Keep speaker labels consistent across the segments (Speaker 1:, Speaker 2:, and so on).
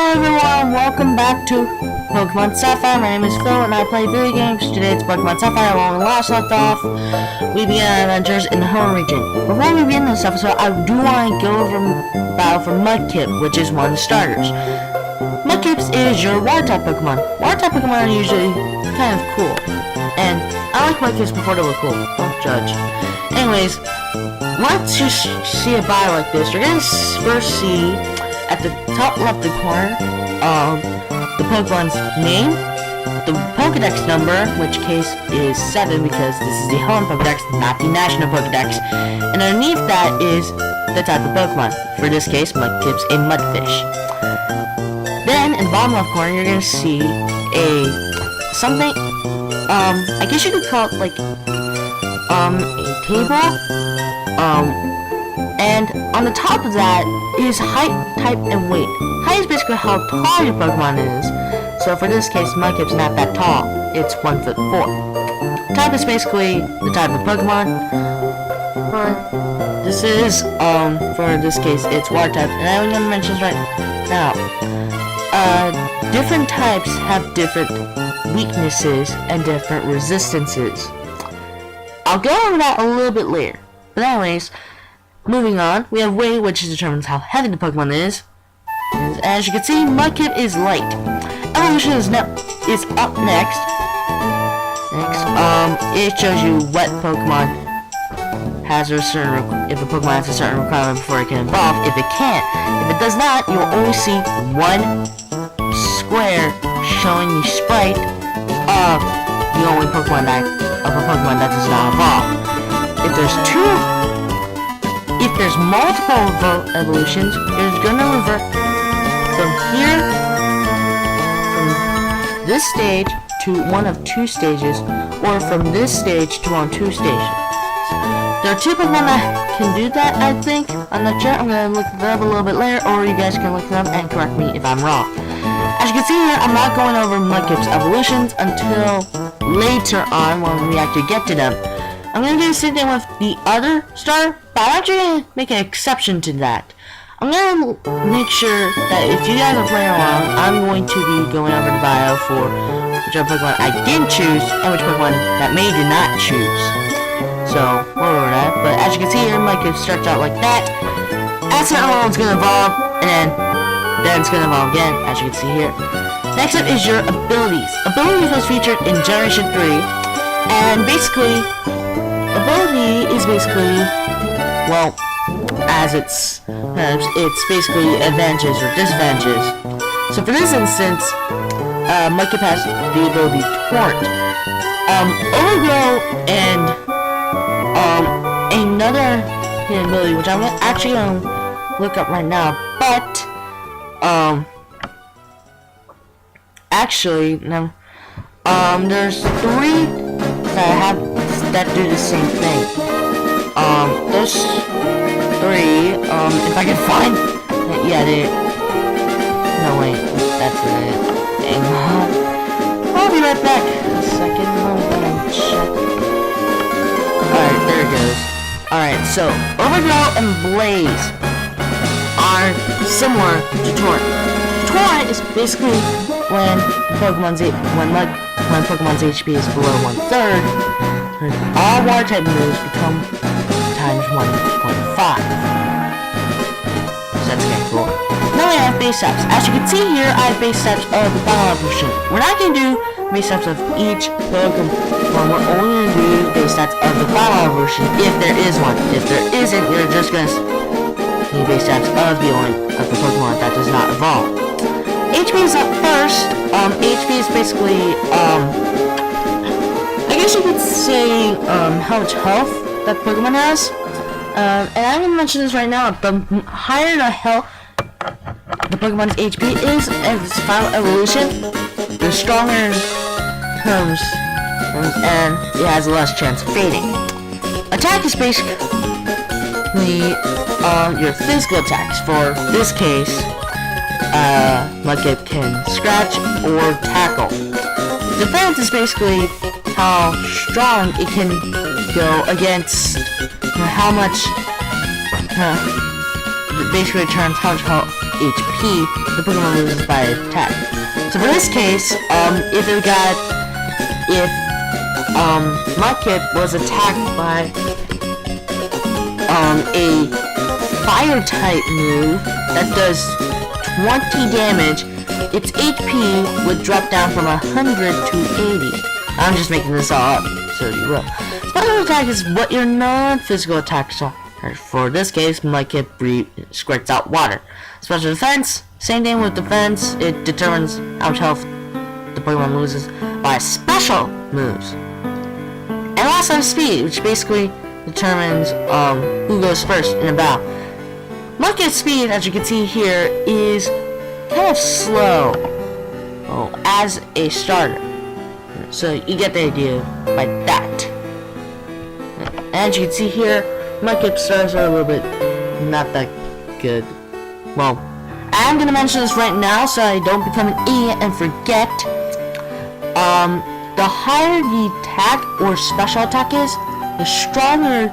Speaker 1: Hello everyone, welcome back to Pokemon Sapphire. My name is Phil and I play video games. Today it's Pokemon Sapphire. When we last left off, we began our adventures in the home region. Before we begin this episode, I do want to go over battle for Mudkip, which is one of the starters. Mudkip is your water-type Pokemon. Water-type Pokemon are usually kind of cool. And I like Mudkips before they were cool. Don't judge. Anyways, once you see a battle like this, you're going to first see at the top left corner, the Pokemon's name, the Pokedex number, which case is 7 because this is the home Pokedex, not the national Pokedex, and underneath that is the type of Pokemon. For this case, Mudkip's a Mudfish. Then, in the bottom left corner, you're gonna see something, I guess you could call it like, a table, and on the top of that is height, type, and weight. Height is basically how tall your Pokemon is. So for this case, Mudkip's not that tall. It's 1'4". Type is basically the type of Pokemon. This is, for this case, it's water type. And I'm gonna mention this right now. Different types have different weaknesses and different resistances. I'll go over that a little bit later. But anyways, moving on, we have weight, which determines how heavy the Pokemon is. As you can see, Mudkip is light. Evolution is up next. It shows you what Pokemon has a certain if a Pokemon has a certain requirement before it can evolve. If it can't, if it does not, you will only see one square showing the sprite of the only Pokemon of a Pokemon that does not evolve. If there's multiple evolutions, you're gonna revert from here, from this stage to one of two stages, or from this stage to one of two stages. There are two Pokemon that can do that, I think. I'm not sure. I'm gonna look that up a little bit later, or you guys can look them up and correct me if I'm wrong. As you can see here, I'm not going over Mudkip's evolutions until later on when we actually get to them. I'm going to do the same thing with the other starter, but I'm actually going to make an exception to that. I'm going to make sure that if you guys are playing along, I'm going to be going over the bio for whichever Pokemon I didn't choose, and which Pokemon that May did not choose. So, we'll over that. But as you can see here, Mudkip starts out like that. Accidentally, it's going to evolve, and then it's going to evolve again, as you can see here. Next up is your abilities. Abilities was featured in Generation 3, and basically, ability is basically, well, as it's basically advantages or disadvantages. So for this instance, Mudkip has the ability Taunt, Overgrow, and another hidden ability, which I'm actually gonna look up right now. But actually, no, there's 3 that do the same thing. Those 3, if I can find, yeah, no wait, that's it. Hang on. I'll be right back. A second, I'm gonna check. Alright, there it goes. Alright, so, Overgrow and Blaze are similar to Taunt. Taunt is basically when Pokemon's HP is below 1/3, all water type moves become times 1.5. So that's kind of cool. Now we have base steps. As you can see here, I have base steps of the final evolution. We're not going to do base steps of each Pokemon. We're only going to do base steps of the final evolution if there is one. If there isn't, you're just going to do base steps of the Pokemon that does not evolve. HP is up first. HP is basically, I guess you could say, how much health that Pokemon has. And I'm going to mention this right now. The higher the health the Pokemon's HP is in its final evolution, the stronger it becomes, and it has less chance of fading. Attack is basically your physical attacks. For this case, Mudkip can scratch or tackle. Defense is basically how strong it can go against how much, basically determines how much HP the Pokemon loses by attack. So for this case, if Mudkip was attacked by a fire type move that does 20 damage, its HP would drop down from 100 to 80. I'm just making this all up, so you will. Special attack is what your non-physical attacks are. For this case, Mudkip squirts out water. Special defense, same thing with defense. It determines how much health the Pokemon loses by special moves. And last time, speed, which basically determines who goes first in a battle. Mudkip's speed, as you can see here, is kind of slow as a starter. So you get the idea by that. As you can see here, Mudkip starters are a little bit not that good. Well, I'm gonna mention this right now so I don't become an idiot and forget. The higher the attack or special attack is, the stronger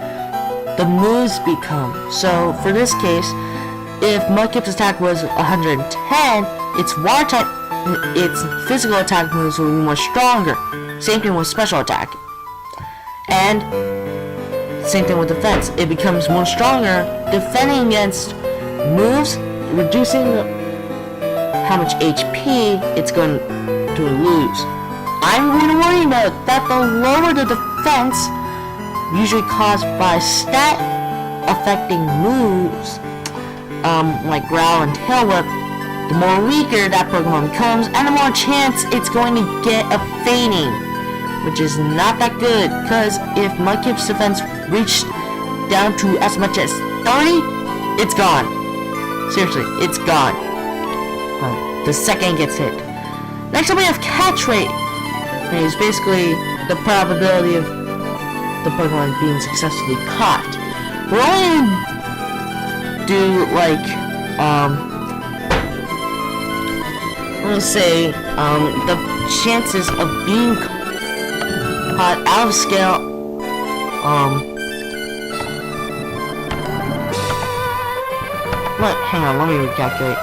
Speaker 1: the moves become. So for this case, if Mudkip's attack was 110, its water type, its physical attack moves will be more stronger. Same thing with special attack. And same thing with defense. It becomes more stronger defending against moves, reducing how much HP it's going to lose. I'm going to worry about that the lower the defense, usually caused by stat affecting moves, like Growl and Tail Whip, the more weaker that Pokemon becomes, and the more chance it's going to get a fainting, which is not that good, because if Mudkip's defense reached down to as much as 30, it's gone. Seriously, it's gone. The second it gets hit. Next up we have catch rate. It's basically the probability of the Pokemon being successfully caught. We're only gonna do like let me say the chances of being caught out of scale. Hang on, let me recalculate.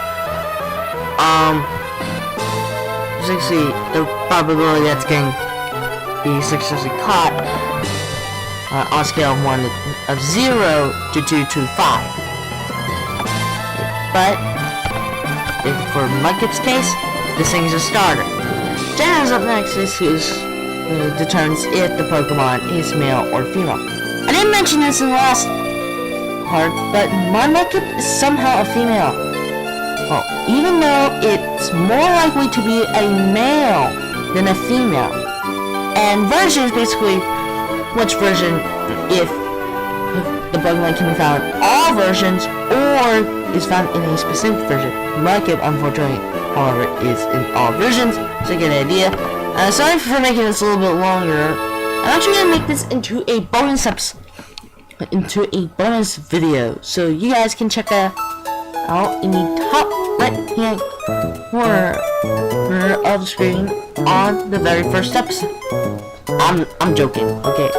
Speaker 1: Basically, the probability that's getting be successfully caught on a scale of 0 to 2 to 5. But for Mudkip's case, this thing is a starter. Jazz up next determines if the Pokemon is male or female. I didn't mention this in the last part, but my Mudkip is somehow a female. Well, even though it's more likely to be a male than a female. And version is basically which version, if the Pokemon can be found in all versions or is found in a specific version. Mudkip, unfortunately, however, is in all versions, so you get an idea. Sorry for making this a little bit longer. I'm actually going to make this into a bonus video, so you guys can check that out in the top right hand corner of the screen on the very first episode. I'm joking, okay?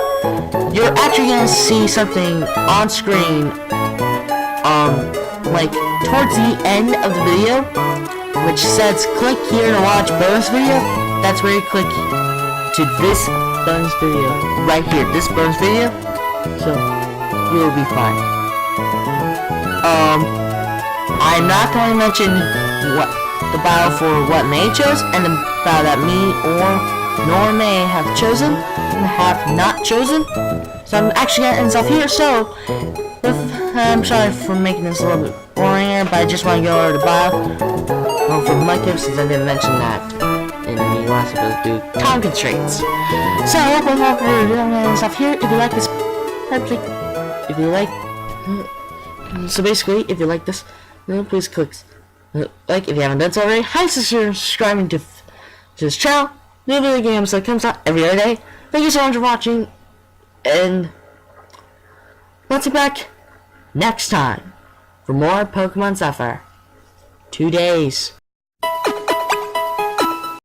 Speaker 1: You're actually gonna see something on screen, like towards the end of the video, which says click here to watch bonus video. That's where you click to this bonus video right here, this bonus video. So you'll be fine. I'm not going to mention what the battle for what May chose and the battle that me nor May have chosen and have not chosen. So I'm actually going to end off here. So I'm sorry for making this a little bit boring here, but I just want to go over the battle for Mudkip since I didn't mention that in the last episode due to time constraints. So I'm going to end off here. If you like this, so basically, if you like this, please click like if you haven't done so already. Consider subscribing to this channel. New video games that comes out every other day. Thank you so much for watching, and let's be back next time for more Pokemon Sapphire. 2 days.